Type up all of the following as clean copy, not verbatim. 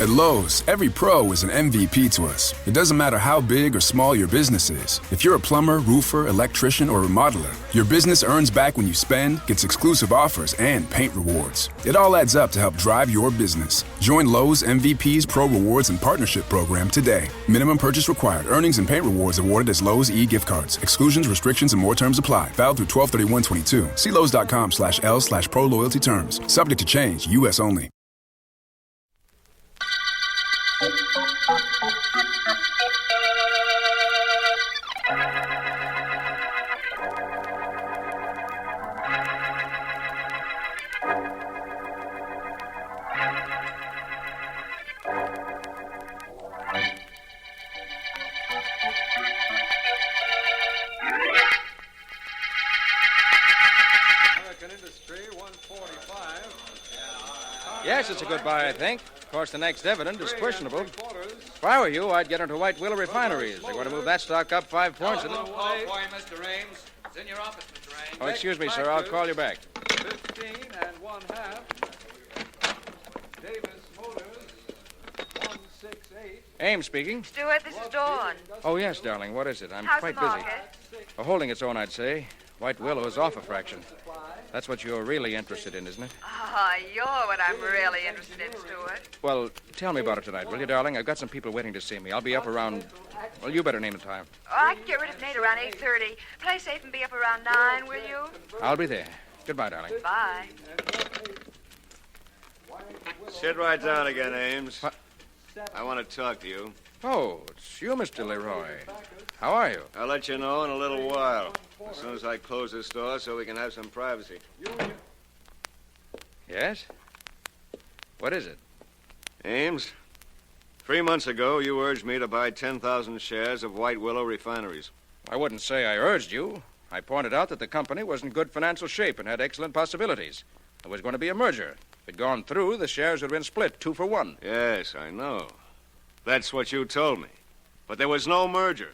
At Lowe's, every pro is an MVP to us. It doesn't matter how big or small your business is. If you're a plumber, roofer, electrician, or remodeler, your business earns back when you spend, gets exclusive offers, and paint rewards. It all adds up to help drive your business. Join Lowe's MVP's Pro Rewards and Partnership Program today. Minimum purchase required. Earnings and paint rewards awarded as Lowe's e-gift cards. Exclusions, restrictions, and more terms apply. Valid through 12/31/22. See Lowes.com/L/pro loyalty terms. Subject to change. U.S. only. Yes, it's a good buy, I think. Of course, the next dividend is questionable. If I were you, I'd get into White Willow Refineries. They're going to move that stock up 5 points. Call for you, Mr. Ames. It's in your office, Mr. Ames. Oh, excuse me, sir. I'll call you back. 15 1/2. Davis Motors, 168. Ames speaking. Stuart, this is Dawn. Oh, yes, darling. What is it? I'm How's quite the busy. market? Holding its own, I'd say. White Willow is off a fraction. That's what you're really interested in, isn't it? Ah, you're what I'm really interested in, Stuart. Well, tell me about it tonight, will you, darling? I've got some people waiting to see me. I'll be up around... Well, you better name the time. Oh, I can get rid of Nate around 8:30. Play safe and be up around 9, will you? I'll be there. Goodbye, darling. Bye. Sit right down again, Ames. What? I want to talk to you. Oh, it's you, Mr. Leroy. How are you? I'll let you know in a little while, as soon as I close this door so we can have some privacy. Yes? What is it? Ames, 3 months ago, you urged me to buy 10,000 shares of White Willow Refineries. I wouldn't say I urged you. I pointed out that the company was in good financial shape and had excellent possibilities. There was going to be a merger. If it had gone through, the shares would have been split 2 for 1. Yes, I know. That's what you told me. But there was no merger.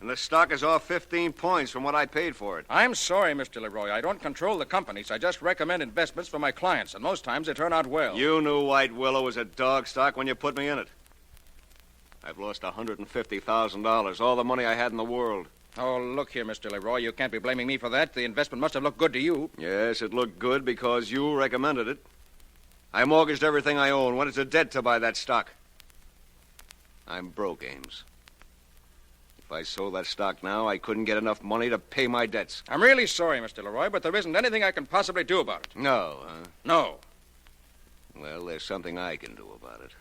And the stock is off 15 points from what I paid for it. I'm sorry, Mr. Leroy. I don't control the companies. I just recommend investments for my clients, and most times they turn out well. You knew White Willow was a dog stock when you put me in it. I've lost $150,000, all the money I had in the world. Oh, look here, Mr. Leroy. You can't be blaming me for that. The investment must have looked good to you. Yes, it looked good because you recommended it. I mortgaged everything I own, went into debt to buy that stock. I'm broke, Ames. If I sold that stock now, I couldn't get enough money to pay my debts. I'm really sorry, Mr. Leroy, but there isn't anything I can possibly do about it. No, huh? No. Well, there's something I can do about it.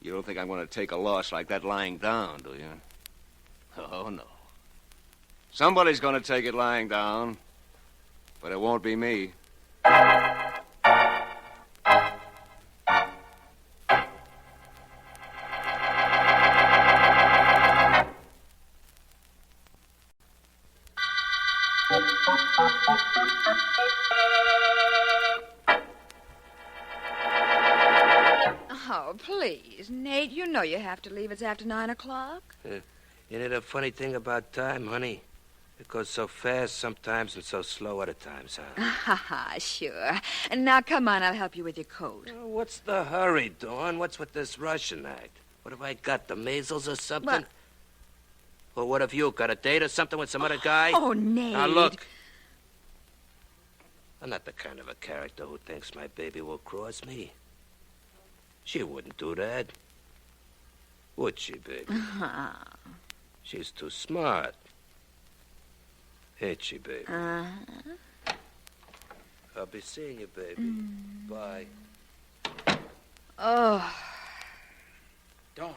You don't think I'm going to take a loss like that lying down, do you? Oh, no. Somebody's going to take it lying down, but it won't be me. Oh, please, Nate, you know you have to leave. It's after 9 o'clock. Isn't it a funny thing about time, honey? It goes so fast sometimes and so slow other times, huh? Ha ha, sure. And now, come on, I'll help you with your coat. Well, what's the hurry, Dawn? What's with this Russian act? What have I got, the measles or something? What? Well, what have you got, a date or something with some other guy? Oh, Nate. Now, look. I'm not the kind of a character who thinks my baby will cross me. She wouldn't do that. Would she, baby? Uh-huh. She's too smart. Ain't she, baby? Uh-huh. I'll be seeing you, baby. Bye. Oh. Dawn.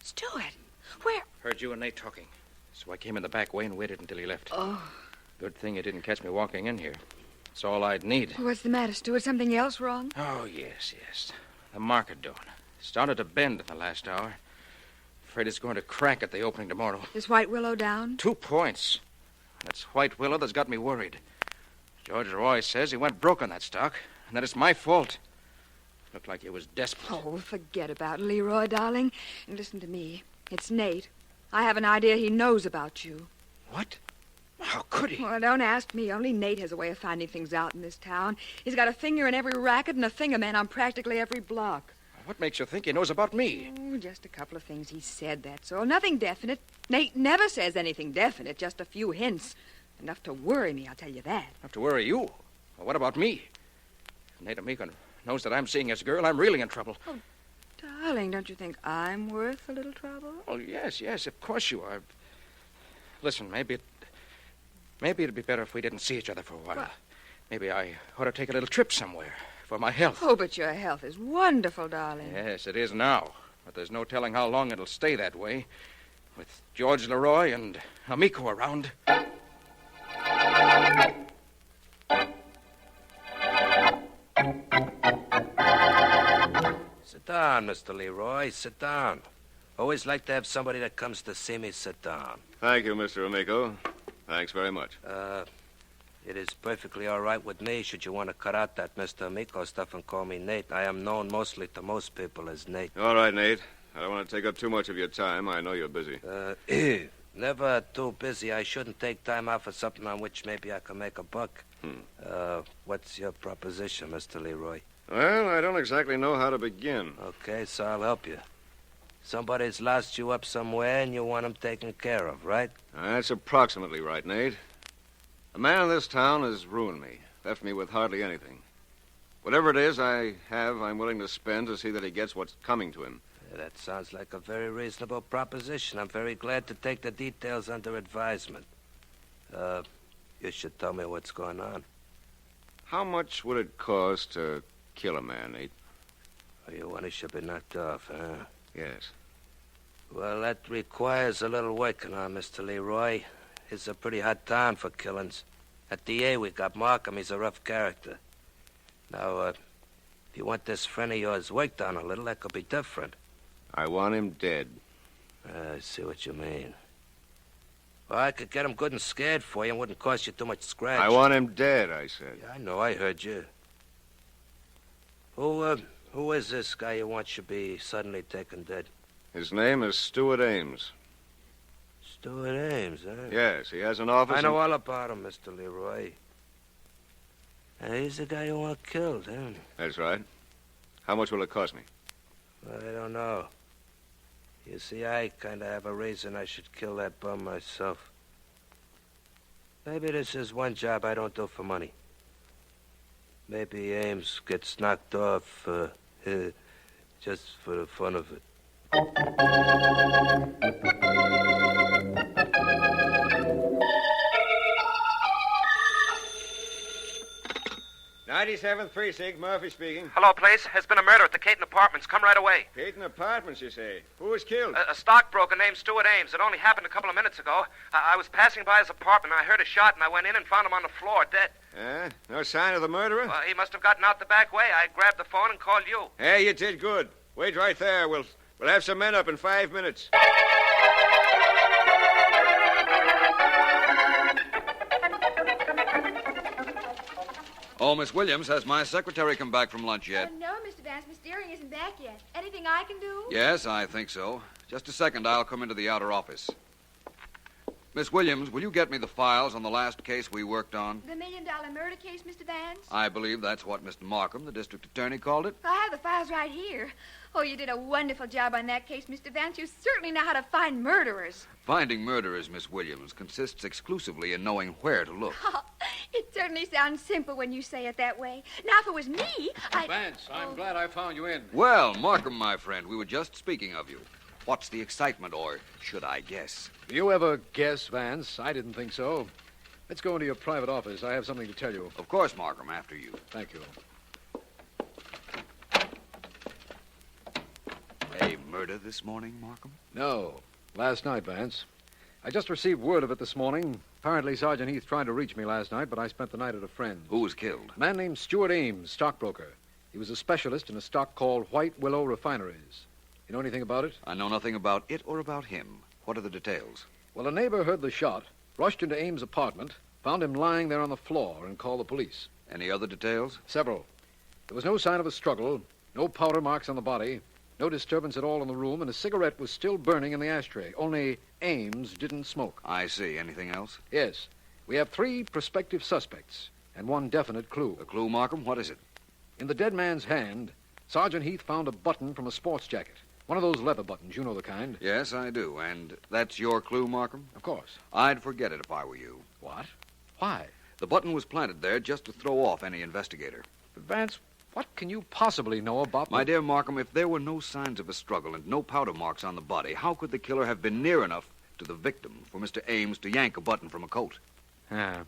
Stuart, where? Heard you and Nate talking. So I came in the back way and waited until he left. Oh. Good thing you didn't catch me walking in here. It's all I'd need. What's the matter, Stuart? Something else wrong? Oh, yes. The market, Dawn. Started to bend in the last hour. Afraid it's going to crack at the opening tomorrow. Is White Willow down? 2 points. And it's White Willow that's got me worried. George Roy says he went broke on that stock, and that it's my fault. Looked like he was desperate. Oh, forget about it, Leroy, darling. And listen to me. It's Nate. I have an idea he knows about you. What? How could he? Well, don't ask me. Only Nate has a way of finding things out in this town. He's got a finger in every racket and a fingerman on practically every block. What makes you think he knows about me? Oh, just a couple of things he said, that's all. Nothing definite. Nate never says anything definite, just a few hints. Enough to worry me, I'll tell you that. Enough to worry you? Well, what about me? If Nate Amico knows that I'm seeing his girl, I'm really in trouble. Oh, darling, don't you think I'm worth a little trouble? Oh, yes, of course you are. Listen, maybe it'd be better if we didn't see each other for a while. What? Maybe I ought to take a little trip somewhere for my health. Oh, but your health is wonderful, darling. Yes, it is now. But there's no telling how long it'll stay that way. With George Leroy and Amico around. Sit down, Mr. Leroy. Sit down. Always like to have somebody that comes to see me sit down. Thank you, Mr. Amico. Thanks very much. It is perfectly all right with me should you want to cut out that Mr. Amico stuff and call me Nate. I am known mostly to most people as Nate. All right, Nate. I don't want to take up too much of your time. I know you're busy. Never too busy. I shouldn't take time out for something on which maybe I can make a buck. What's your proposition, Mr. Leroy? Well, I don't exactly know how to begin. Okay, so I'll help you. Somebody's lost you up somewhere and you want him taken care of, right? That's approximately right, Nate. A man in this town has ruined me, left me with hardly anything. Whatever it is I have, I'm willing to spend to see that he gets what's coming to him. That sounds like a very reasonable proposition. I'm very glad to take the details under advisement. You should tell me what's going on. How much would it cost to kill a man, Nate? Oh, you want he should be knocked off, huh? Yes. Well, that requires a little working on, Mr. Leroy. It's a pretty hot town for killings. At DA, we got Markham. He's a rough character. Now, if you want this friend of yours worked on a little, that could be different. I want him dead. I see what you mean. Well, I could get him good and scared for you and wouldn't cost you too much scratch. I want him dead, I said. Yeah, I know. I heard you. Who is this guy you want should be suddenly taken dead? His name is Stuart Ames. Stuart Ames, huh? Yes, he has an office. I know all about him, Mr. Leroy. He's the guy you want killed, huh? That's right. How much will it cost me? I don't know. You see, I kind of have a reason I should kill that bum myself. Maybe this is one job I don't do for money. Maybe Ames gets knocked off just for the fun of it. 97th Precinct, Murphy speaking. Hello, place. There's been a murder at the Caton Apartments. Come right away. Caton Apartments, you say? Who was killed? A stockbroker named Stuart Ames. It only happened a couple of minutes ago. I was passing by his apartment. I heard a shot, and I went in and found him on the floor, dead. No sign of the murderer? Well, he must have gotten out the back way. I grabbed the phone and called you. Hey, you did good. Wait right there. We'll have some men up in 5 minutes. Oh, Miss Williams, has my secretary come back from lunch yet? Oh, no, Mr. Vance. Miss Deering isn't back yet. Anything I can do? Yes, I think so. Just a second, I'll come into the outer office. Miss Williams, will you get me the files on the last case we worked on? The $1 million murder case, Mr. Vance? I believe that's what Mr. Markham, the district attorney, called it. I have the files right here. Oh, you did a wonderful job on that case, Mr. Vance. You certainly know how to find murderers. Finding murderers, Miss Williams, consists exclusively in knowing where to look. Oh, it certainly sounds simple when you say it that way. Now, if it was me, Vance, I'm glad I found you in. Well, Markham, my friend, we were just speaking of you. What's the excitement, or should I guess? You ever guess, Vance? I didn't think so. Let's go into your private office. I have something to tell you. Of course, Markham, after you. Thank you. A murder this morning, Markham? No. Last night, Vance. I just received word of it this morning. Apparently, Sergeant Heath tried to reach me last night, but I spent the night at a friend's. Who was killed? A man named Stuart Ames, stockbroker. He was a specialist in a stock called White Willow Refineries. You know anything about it? I know nothing about it or about him. What are the details? Well, a neighbor heard the shot, rushed into Ames' apartment, found him lying there on the floor, and called the police. Any other details? Several. There was no sign of a struggle, no powder marks on the body, no disturbance at all in the room, and a cigarette was still burning in the ashtray. Only Ames didn't smoke. I see. Anything else? Yes. We have 3 prospective suspects and 1 definite clue. A clue, Markham? What is it? In the dead man's hand, Sergeant Heath found a button from a sports jacket. One of those leather buttons, you know the kind. Yes, I do. And that's your clue, Markham? Of course. I'd forget it if I were you. What? Why? The button was planted there just to throw off any investigator. But, Vance, what can you possibly know about... My dear Markham, if there were no signs of a struggle and no powder marks on the body, how could the killer have been near enough to the victim for Mr. Ames to yank a button from a coat? Yeah.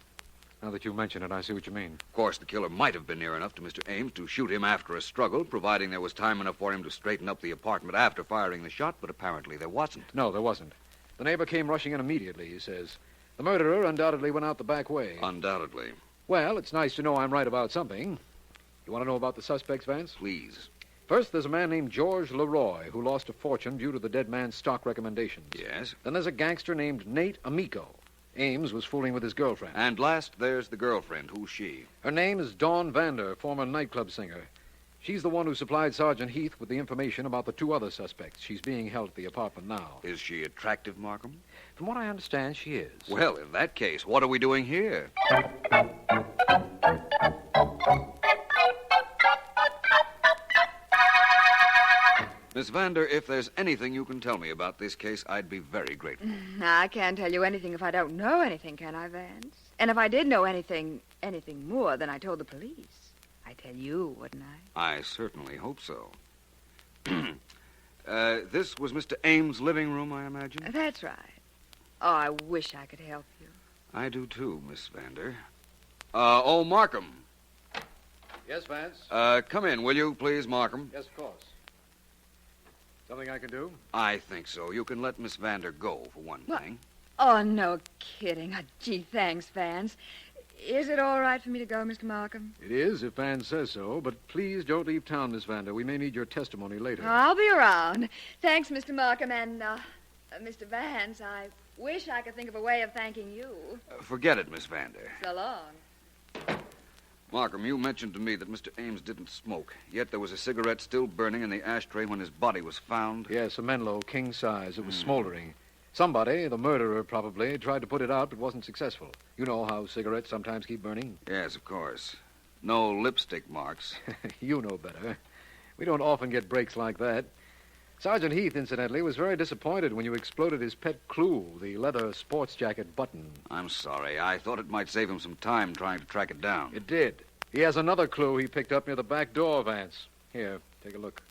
Now that you mention it, I see what you mean. Of course, the killer might have been near enough to Mr. Ames to shoot him after a struggle, providing there was time enough for him to straighten up the apartment after firing the shot, but apparently there wasn't. No, there wasn't. The neighbor came rushing in immediately, he says. The murderer undoubtedly went out the back way. Undoubtedly. Well, it's nice to know I'm right about something. You want to know about the suspects, Vance? Please. First, there's a man named George Leroy who lost a fortune due to the dead man's stock recommendations. Yes. Then there's a gangster named Nate Amico. Ames was fooling with his girlfriend. And last, there's the girlfriend. Who's she? Her name is Dawn Vander, former nightclub singer. She's the one who supplied Sergeant Heath with the information about the two other suspects. She's being held at the apartment now. Is she attractive, Markham? From what I understand, she is. Well, in that case, what are we doing here? Miss Vander, if there's anything you can tell me about this case, I'd be very grateful. I can't tell you anything if I don't know anything, can I, Vance? And if I did know anything more than I told the police, I'd tell you, wouldn't I? I certainly hope so. This was Mr. Ames' living room, I imagine? That's right. Oh, I wish I could help you. I do, too, Miss Vander. Markham. Yes, Vance? Come in, will you, please, Markham? Yes, of course. Something I can do? I think so. You can let Miss Vander go, for one thing. Oh, no kidding. Oh, gee, thanks, Vance. Is it all right for me to go, Mr. Markham? It is, if Vance says so, but please don't leave town, Miss Vander. We may need your testimony later. I'll be around. Thanks, Mr. Markham, and, Mr. Vance, I wish I could think of a way of thanking you. Forget it, Miss Vander. So long. Markham, you mentioned to me that Mr. Ames didn't smoke, yet there was a cigarette still burning in the ashtray when his body was found. Yes, a Menlo, king size. It was smoldering. Somebody, the murderer probably, tried to put it out but wasn't successful. You know how cigarettes sometimes keep burning? Yes, of course. No lipstick marks. You know better. We don't often get breaks like that. Sergeant Heath, incidentally, was very disappointed when you exploded his pet clue, the leather sports jacket button. I'm sorry. I thought it might save him some time trying to track it down. It did. He has another clue he picked up near the back door, Vance. Here, take a look.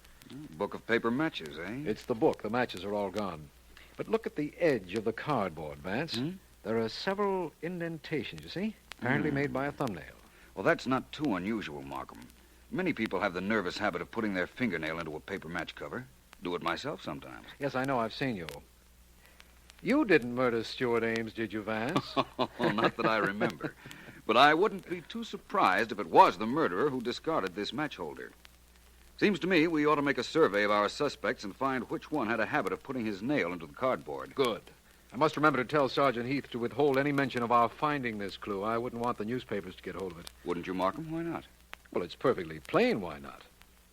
Book of paper matches, eh? It's the book. The matches are all gone. But look at the edge of the cardboard, Vance. There are several indentations, you see? Apparently made by a thumbnail. Well, that's not too unusual, Markham. Many people have the nervous habit of putting their fingernail into a paper match cover. Do it myself sometimes. Yes, I know. I've seen you. You didn't murder Stuart Ames, did you, Vance? Not that I remember. But I wouldn't be too surprised if it was the murderer who discarded this match holder. Seems to me we ought to make a survey of our suspects and find which one had a habit of putting his nail into the cardboard. Good. I must remember to tell Sergeant Heath to withhold any mention of our finding this clue. I wouldn't want the newspapers to get hold of it. Wouldn't you, Markham? Why not? Well, it's perfectly plain why not.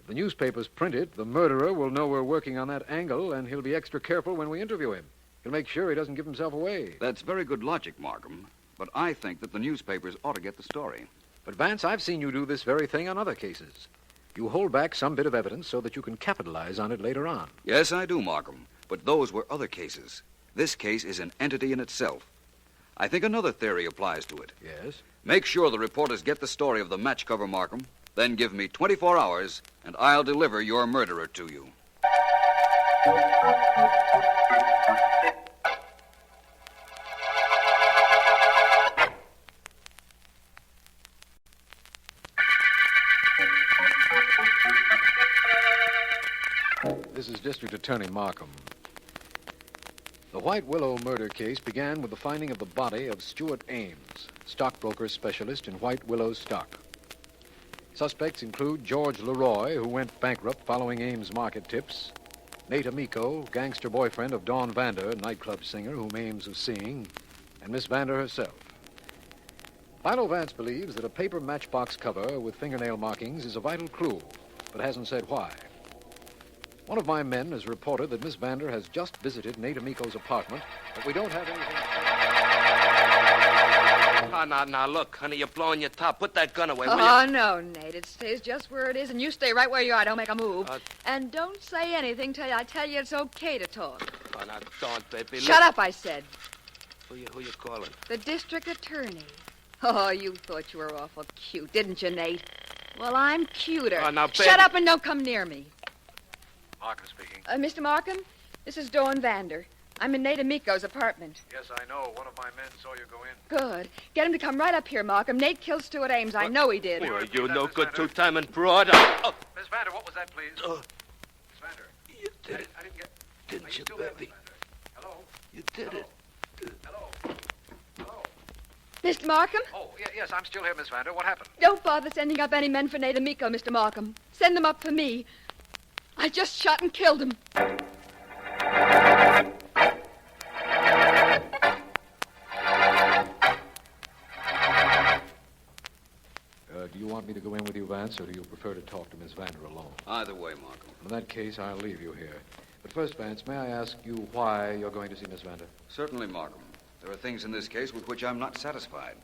If the newspapers print it, the murderer will know we're working on that angle, and he'll be extra careful when we interview him. He'll make sure he doesn't give himself away. That's very good logic, Markham. But I think that the newspapers ought to get the story. But, Vance, I've seen you do this very thing on other cases. You hold back some bit of evidence so that you can capitalize on it later on. Yes, I do, Markham. But those were other cases. This case is an entity in itself. I think another theory applies to it. Yes? Make sure the reporters get the story of the match cover, Markham. Then give me 24 hours, and I'll deliver your murderer to you. This is District Attorney Markham. The White Willow murder case began with the finding of the body of Stuart Ames, stockbroker specialist in White Willow stock. Suspects include George Leroy, who went bankrupt following Ames' market tips, Nate Amico, gangster boyfriend of Dawn Vander, nightclub singer whom Ames was seeing, and Miss Vander herself. Philo Vance believes that a paper matchbox cover with fingernail markings is a vital clue, but hasn't said why. One of my men has reported that Miss Vander has just visited Nate Amico's apartment, but we don't have anything... Oh, now, look, honey, you're blowing your top. Put that gun away, will Oh, you? no, Nate. It stays just where it is, and you stay right where you are. Don't make a move. And don't say anything till I tell you it's okay to talk. Oh, now, don't, baby. Shut up, I said. Who you calling? The district attorney. Oh, you thought you were awful cute, didn't you, Nate? Well, I'm cuter. Oh, now, baby. Shut up and don't come near me. Markham speaking. Mr. Markham, this is Dawn Vander. I'm in Nate Amico's apartment. Yes, I know. One of my men saw you go in. Good. Get him to come right up here, Markham. Nate killed Stuart Ames. I know he did. Well, you no good two-timing broad. Oh. Miss Vander, what was that, please? Miss Vander. You did it. I didn't get... Didn't you, baby? Hello? You did it. Hello? Hello? Mr. Markham? Oh, yes, I'm still here, Miss Vander. What happened? Don't bother sending up any men for Nate Amico, Mr. Markham. Send them up for me. I just shot and killed him. Do you want me to go in with you, Vance, or do you prefer to talk to Miss Vander alone? Either way, Markham. In that case, I'll leave you here. But first, Vance, may I ask you why you're going to see Miss Vander? Certainly, Markham. There are things in this case with which I'm not satisfied.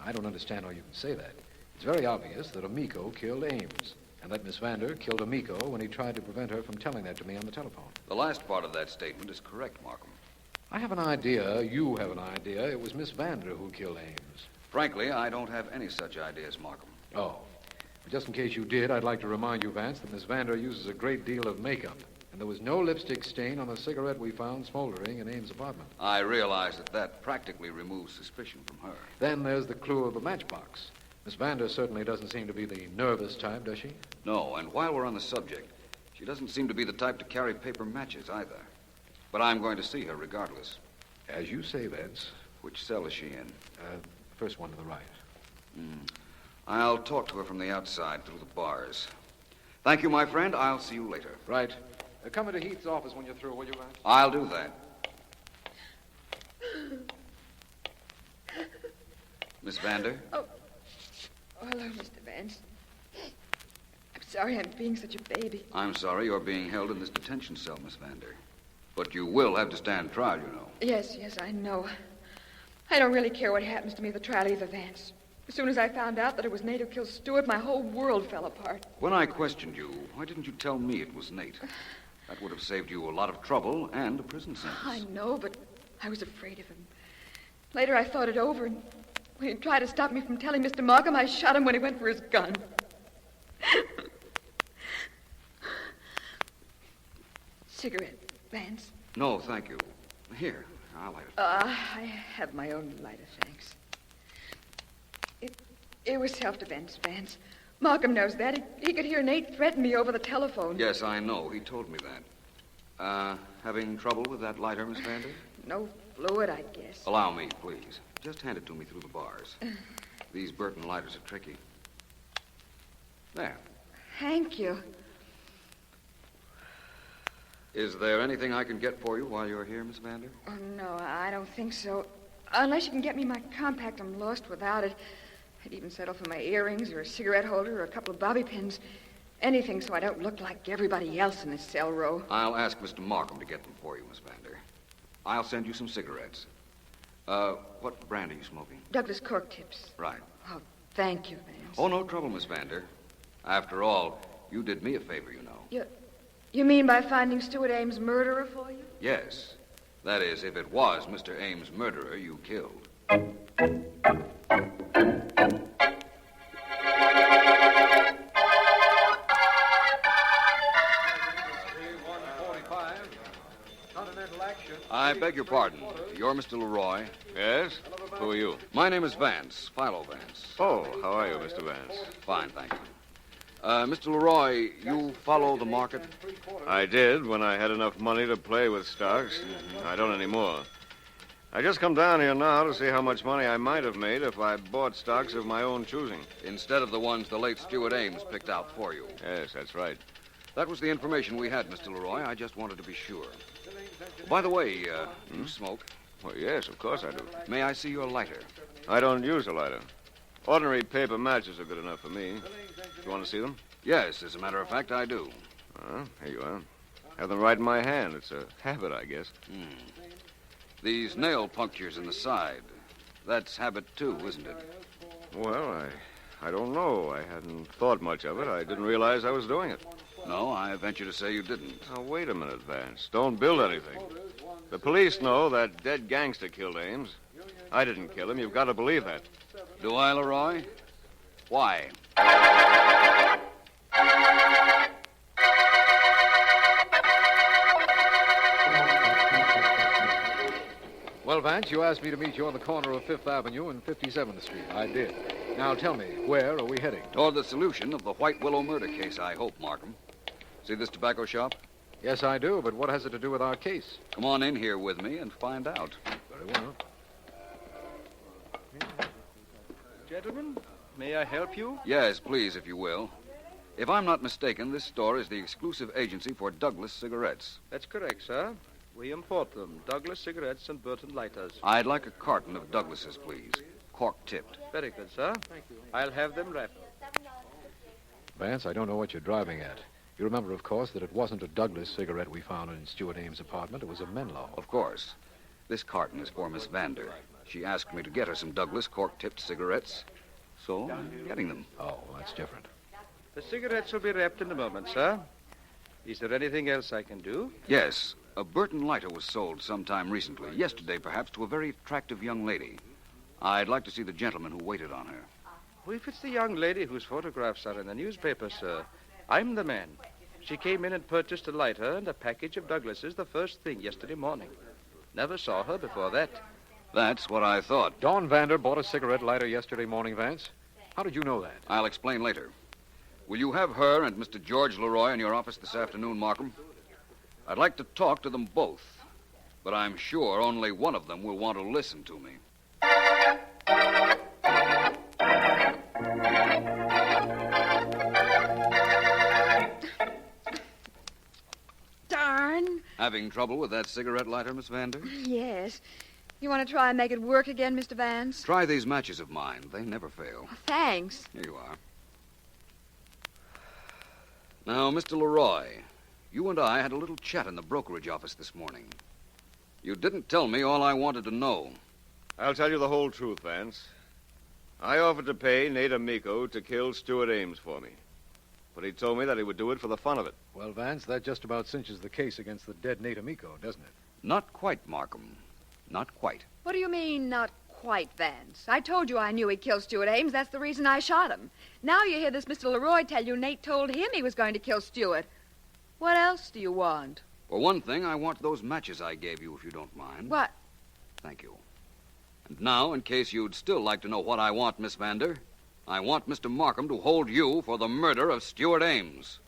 I don't understand how you can say that. It's very obvious that Amico killed Ames, and that Miss Vander killed Amico when he tried to prevent her from telling that to me on the telephone. The last part of that statement is correct, Markham. I have an idea, you have an idea, it was Miss Vander who killed Ames. Frankly, I don't have any such ideas, Markham. Oh. But just in case you did, I'd like to remind you, Vance, that Miss Vander uses a great deal of makeup, and there was no lipstick stain on the cigarette we found smoldering in Ames' apartment. I realize that practically removes suspicion from her. Then there's the clue of the matchbox. Miss Vander certainly doesn't seem to be the nervous type, does she? No, and while we're on the subject, she doesn't seem to be the type to carry paper matches either. But I'm going to see her regardless. As you say, Vance. Which cell is she in? First one to the right. I'll talk to her from the outside through the bars. Thank you, my friend. I'll see you later. Right. Come into Heath's office when you're through, will you, Vance? I'll do that. Miss Vander? Oh, hello, Mr. Vance. I'm sorry I'm being such a baby. I'm sorry you're being held in this detention cell, Miss Vander. But you will have to stand trial, you know. Yes, I know. I don't really care what happens to me at the trial either, Vance. As soon as I found out that it was Nate who killed Stuart, my whole world fell apart. When I questioned you, why didn't you tell me it was Nate? That would have saved you a lot of trouble and a prison sentence. I know, but I was afraid of him. Later, I thought it over, and when he tried to stop me from telling Mr. Markham, I shot him when he went for his gun. Cigarette, Vance? No, thank you. Here, I'll light it. I have my own lighter, thanks. It was self-defense, Vance. Markham knows that. He could hear Nate threaten me over the telephone. Yes, I know. He told me that. Having trouble with that lighter, Miss Vander? No fluid, I guess. Allow me, please. Just hand it to me through the bars. These Burton lighters are tricky. There. Thank you. Is there anything I can get for you while you're here, Miss Vander? Oh, no, I don't think so. Unless you can get me my compact, I'm lost without it. I'd even settle for my earrings or a cigarette holder or a couple of bobby pins. Anything so I don't look like everybody else in this cell row. I'll ask Mr. Markham to get them for you, Miss Vander. I'll send you some cigarettes. What brand are you smoking? Douglas Cork Tips. Right. Oh, thank you, Vance. Oh, no trouble, Miss Vander. After all, you did me a favor, you know. You mean by finding Stuart Ames' murderer for you? Yes. That is, if it was Mr. Ames' murderer you killed. I beg your pardon. You're Mr. Leroy? Yes? Who are you? My name is Vance, Philo Vance. Oh, how are you, Mr. Vance? Fine, thank you. Mr. Leroy, you follow the market? I did when I had enough money to play with stocks. I don't anymore. I just come down here now to see how much money I might have made if I bought stocks of my own choosing. Instead of the ones the late Stuart Ames picked out for you. Yes, that's right. That was the information we had, Mr. Leroy. I just wanted to be sure. By the way, you smoke? Well, yes, of course I do. May I see your lighter? I don't use a lighter. Ordinary paper matches are good enough for me. You want to see them? Yes, as a matter of fact, I do. Here you are. Have them right in my hand. It's a habit, I guess. These nail punctures in the side. That's habit two, isn't it? Well, I don't know. I hadn't thought much of it. I didn't realize I was doing it. No, I venture to say you didn't. Now, wait a minute, Vance. Don't build anything. The police know that dead gangster killed Ames. I didn't kill him. You've got to believe that. Do I, Leroy? Why? Well, Vance, you asked me to meet you on the corner of 5th Avenue and 57th Street. I did. Now tell me, where are we heading? Toward the solution of the White Willow murder case, I hope, Markham. See this tobacco shop? Yes, I do, but what has it to do with our case? Come on in here with me and find out. Very well. Gentlemen, may I help you? Yes, please, if you will. If I'm not mistaken, this store is the exclusive agency for Douglas cigarettes. That's correct, sir. We import them. Douglas cigarettes and Burton lighters. I'd like a carton of Douglas's, please. Cork-tipped. Very good, sir. Thank you. I'll have them wrapped. Vance, I don't know what you're driving at. You remember, of course, that it wasn't a Douglas cigarette we found in Stuart Ames' apartment. It was a Menlo. Of course. This carton is for Miss Vander. She asked me to get her some Douglas cork-tipped cigarettes, so I'm getting them. Oh, well, that's different. The cigarettes will be wrapped in a moment, sir. Is there anything else I can do? Yes. A Burton lighter was sold sometime recently, yesterday perhaps, to a very attractive young lady. I'd like to see the gentleman who waited on her. Well, if it's the young lady whose photographs are in the newspaper, sir, I'm the man. She came in and purchased a lighter and a package of Douglas's the first thing yesterday morning. Never saw her before that. That's what I thought. Dawn Vander bought a cigarette lighter yesterday morning, Vance. How did you know that? I'll explain later. Will you have her and Mr. George Leroy in your office this afternoon, Markham? I'd like to talk to them both, but I'm sure only one of them will want to listen to me. Darn. Having trouble with that cigarette lighter, Miss Vander? Yes. You want to try and make it work again, Mr. Vance? Try these matches of mine. They never fail. Oh, thanks. Here you are. Now, Mr. Leroy, you and I had a little chat in the brokerage office this morning. You didn't tell me all I wanted to know. I'll tell you the whole truth, Vance. I offered to pay Nate Amico to kill Stuart Ames for me. But he told me that he would do it for the fun of it. Well, Vance, that just about cinches the case against the dead Nate Amico, doesn't it? Not quite, Markham. Not quite. What do you mean, not quite, Vance? I told you I knew he'd kill Stuart Ames. That's the reason I shot him. Now you hear this Mr. Leroy tell you Nate told him he was going to kill Stuart. What else do you want? For one thing, I want those matches I gave you, if you don't mind. What? Thank you. And now, in case you'd still like to know what I want, Miss Vander, I want Mr. Markham to hold you for the murder of Stuart Ames.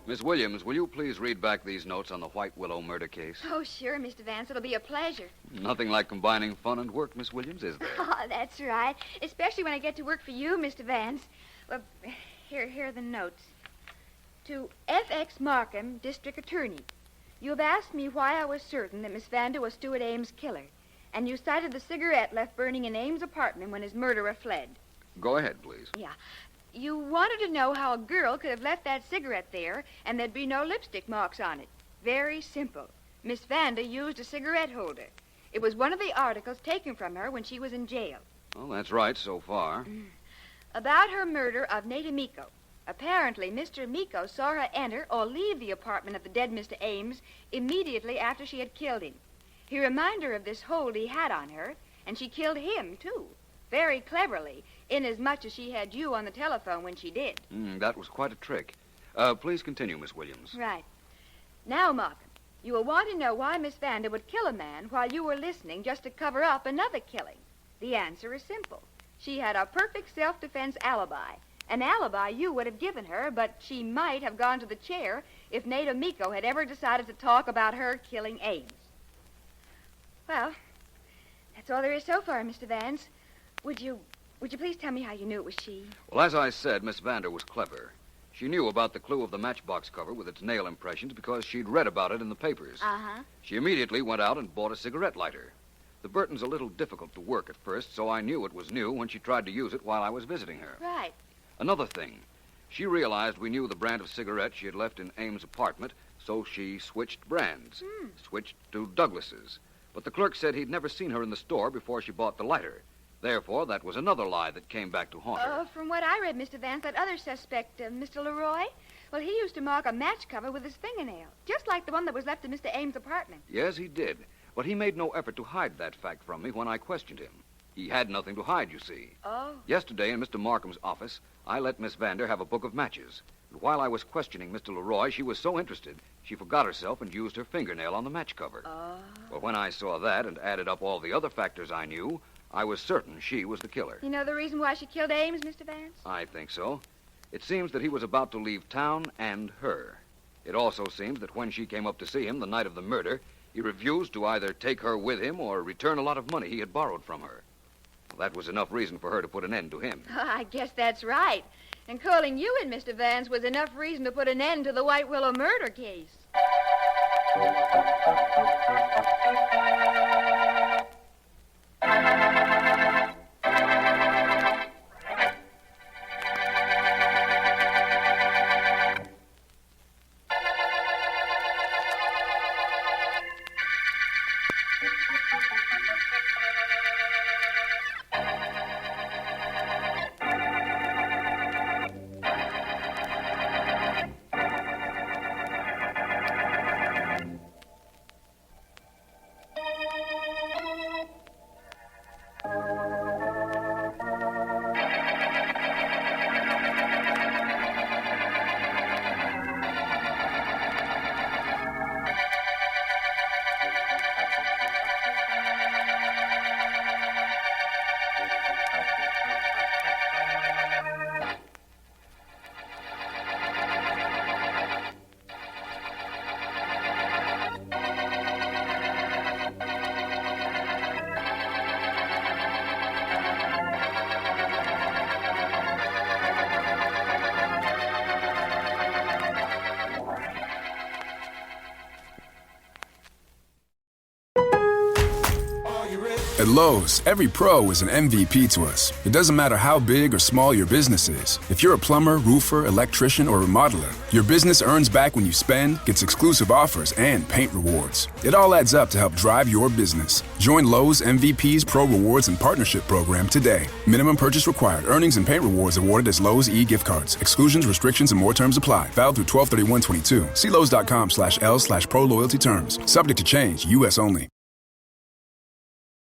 Miss Williams, will you please read back these notes on the White Willow murder case? Oh, sure, Mr. Vance. It'll be a pleasure. Nothing like combining fun and work, Miss Williams, is there? Oh, that's right. Especially when I get to work for you, Mr. Vance. Well, here are the notes. To F.X. Markham, District Attorney. You have asked me why I was certain that Miss Vander was Stuart Ames' killer, and you cited the cigarette left burning in Ames' apartment when his murderer fled. Go ahead, please. Yeah. You wanted to know how a girl could have left that cigarette there and there'd be no lipstick marks on it. Very simple. Miss Vander used a cigarette holder. It was one of the articles taken from her when she was in jail. Well, that's right so far. About her murder of Nate Amico. Apparently, Mr. Amico saw her enter or leave the apartment of the dead Mr. Ames immediately after she had killed him. He reminded her of this hold he had on her, and she killed him, too. Very cleverly, inasmuch as she had you on the telephone when she did. That was quite a trick. Please continue, Miss Williams. Right. Now, Markham, you will want to know why Miss Vander would kill a man while you were listening just to cover up another killing. The answer is simple. She had a perfect self-defense alibi. An alibi you would have given her, but she might have gone to the chair if Nate Amico had ever decided to talk about her killing Ames. Well, that's all there is so far, Mr. Vance. Would you please tell me how you knew it was she? Well, as I said, Miss Vander was clever. She knew about the clue of the matchbox cover with its nail impressions because she'd read about it in the papers. Uh-huh. She immediately went out and bought a cigarette lighter. The Burton's a little difficult to work at first, so I knew it was new when she tried to use it while I was visiting her. Right. Another thing, she realized we knew the brand of cigarette she had left in Ames' apartment, so she switched brands. Switched to Douglas's. But the clerk said he'd never seen her in the store before she bought the lighter. Therefore, that was another lie that came back to haunt her. From what I read, Mr. Vance, that other suspect, Mr. Leroy, well, he used to mark a match cover with his fingernail, just like the one that was left in Mr. Ames' apartment. Yes, he did. But he made no effort to hide that fact from me when I questioned him. He had nothing to hide, you see. Oh. Yesterday in Mr. Markham's office, I let Miss Vander have a book of matches. And while I was questioning Mr. Leroy, she was so interested, she forgot herself and used her fingernail on the match cover. Oh. Well, when I saw that and added up all the other factors I knew, I was certain she was the killer. You know the reason why she killed Ames, Mr. Vance? I think so. It seems that he was about to leave town and her. It also seems that when she came up to see him the night of the murder, he refused to either take her with him or return a lot of money he had borrowed from her. Well, that was enough reason for her to put an end to him. I guess that's right. And calling you in, Mr. Vance, was enough reason to put an end to the White Willow murder case. At Lowe's, every pro is an MVP to us. It doesn't matter how big or small your business is. If you're a plumber, roofer, electrician, or remodeler, your business earns back when you spend, gets exclusive offers, and paint rewards. It all adds up to help drive your business. Join Lowe's MVP's Pro Rewards and Partnership Program today. Minimum purchase required. Earnings and paint rewards awarded as Lowe's e-gift cards. Exclusions, restrictions, and more terms apply. Valid through 12/31/22. See Lowe's.com/L/Pro Loyalty Terms. Subject to change. U.S. only.